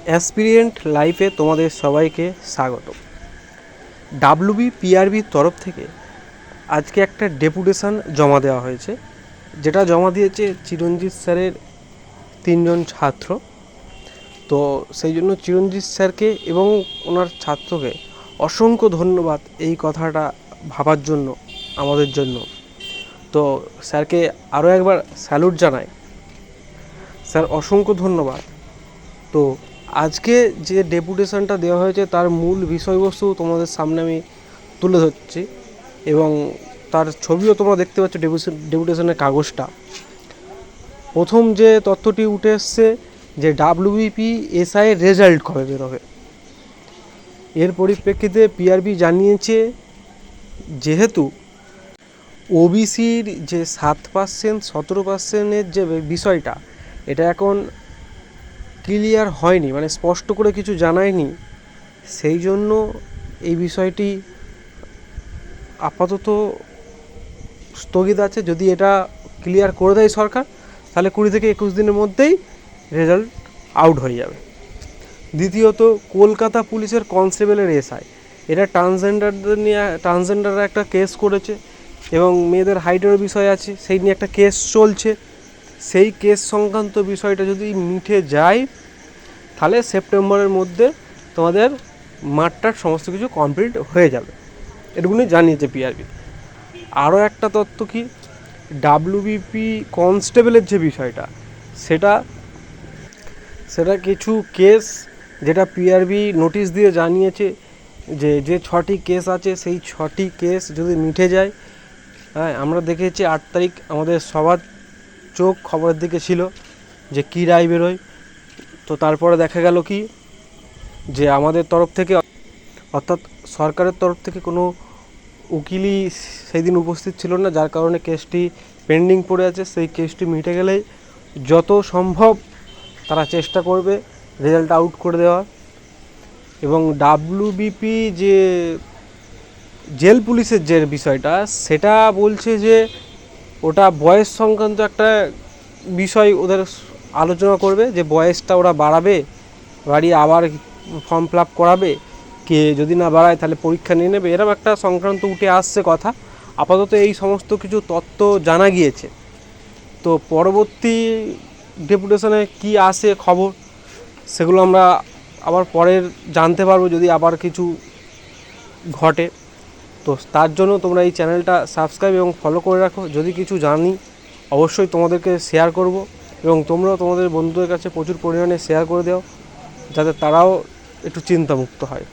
Aspirant লাইফে তোমাদের সবাইকে স্বাগত। পিআরবির তরফ থেকে আজকে একটা ডেপুটেশন জমা দেওয়া হয়েছে, যেটা জমা দিয়েছে চিরঞ্জিত স্যারের 3 জন ছাত্র। তো সেই জন্য চিরঞ্জিত স্যারকে এবং ওনার ছাত্রকে অসংখ্য ধন্যবাদ এই কথাটা ভাবার জন্য, আমাদের জন্য। তো স্যারকে আরও একবার স্যালুট জানাই। স্যার অসংখ্য ধন্যবাদ। তো আজকে যে ডেপুটেশনটা দেওয়া হয়েছে তার মূল বিষয়বস্তু তোমাদের সামনে আমি তুলে ধরছি, এবং তার ছবিও তোমরা দেখতে পাচ্ছ ডেপুটেশনের কাগজটা। প্রথম যে তথ্যটি উঠে এসছে যে WBPSI এর রেজাল্ট কবে বেরোবে। এর পরিপ্রেক্ষিতে পিআরবি জানিয়েছে, যেহেতু ওবিসির যে 7% 17%-এর যে বিষয়টা, এটা এখন ক্লিয়ার হয়নি, মানে স্পষ্ট করে কিছু জানায়নি, সেই জন্য এই বিষয়টি আপাতত স্থগিত আছে। যদি এটা ক্লিয়ার করে দেয় সরকার, তাহলে 20 থেকে 21 দিনের মধ্যেই রেজাল্ট আউট হয়ে যাবে। দ্বিতীয়ত, কলকাতা পুলিশের কনস্টেবলের এসআই, এটা ট্রান্সজেন্ডারদের নিয়ে ট্রান্সজেন্ডাররা একটা কেস করেছে এবং মেয়েদের হাইটের বিষয় আছে, সেই নিয়ে একটা কেস চলছে। সেই কেস সংক্রান্ত বিষয়টা যদি মিটে যায়, তাহলে সেপ্টেম্বরের মধ্যে তোমাদের মাঠটার সমস্ত কিছু কমপ্লিট হয়ে যাবে। এটুকুনি জানিয়েছে পিআরবি। আরও একটা তথ্য কি, WBP কনস্টেবলের যে বিষয়টা, সেটা কিছু কেস যেটা পিআরবি নোটিশ দিয়ে জানিয়েছে যে 6টি কেস আছে, সেই 6টি কেস যদি মিটে যায়, হ্যাঁ, আমরা দেখেছি 8 তারিখ আমাদের সবার চোখ খবরের দিকে ছিল যে কী রায় বেরোয়। তো তারপরে দেখা গেল কি, যে আমাদের তরফ থেকে, অর্থাৎ সরকারের তরফ থেকে কোনো উকিলই সেই দিন উপস্থিত ছিল না, যার কারণে কেসটি পেন্ডিং পড়ে আছে। সেই কেসটি মিটে গেলেই যত সম্ভব তারা চেষ্টা করবে রেজাল্ট আউট করে দেওয়ার। এবং WBP যে জেল পুলিশের যে বিষয়টা, সেটা বলছে যে ওটা বয়স সংক্রান্ত একটা বিষয় ওদের আলোচনা করবে, যে বয়সটা ওরা বাড়িয়ে আবার ফর্ম ফিল আপ করাবে, কে যদি না বাড়ায় তাহলে পরীক্ষা নিয়ে নেবে, এরকম একটা সংক্রান্ত উঠে আসছে কথা। আপাতত এই সমস্ত কিছু তথ্য জানা গিয়েছে। তো পরবর্তী ডেপুটেশনে কি আসে খবর, সেগুলো আমরা আবার পরের জানতে পারবো যদি আবার কিছু ঘটে। তো তার জন্য তোমরা এই চ্যানেলটা সাবস্ক্রাইব এবং ফলো করে রাখো। যদি কিছু জানি অবশ্যই তোমাদেরকে শেয়ার করব, এবং তোমরাও তোমাদের বন্ধুদের কাছে প্রচুর পরিমাণে শেয়ার করে দাও, যাতে তারাও একটু চিন্তামুক্ত হয়।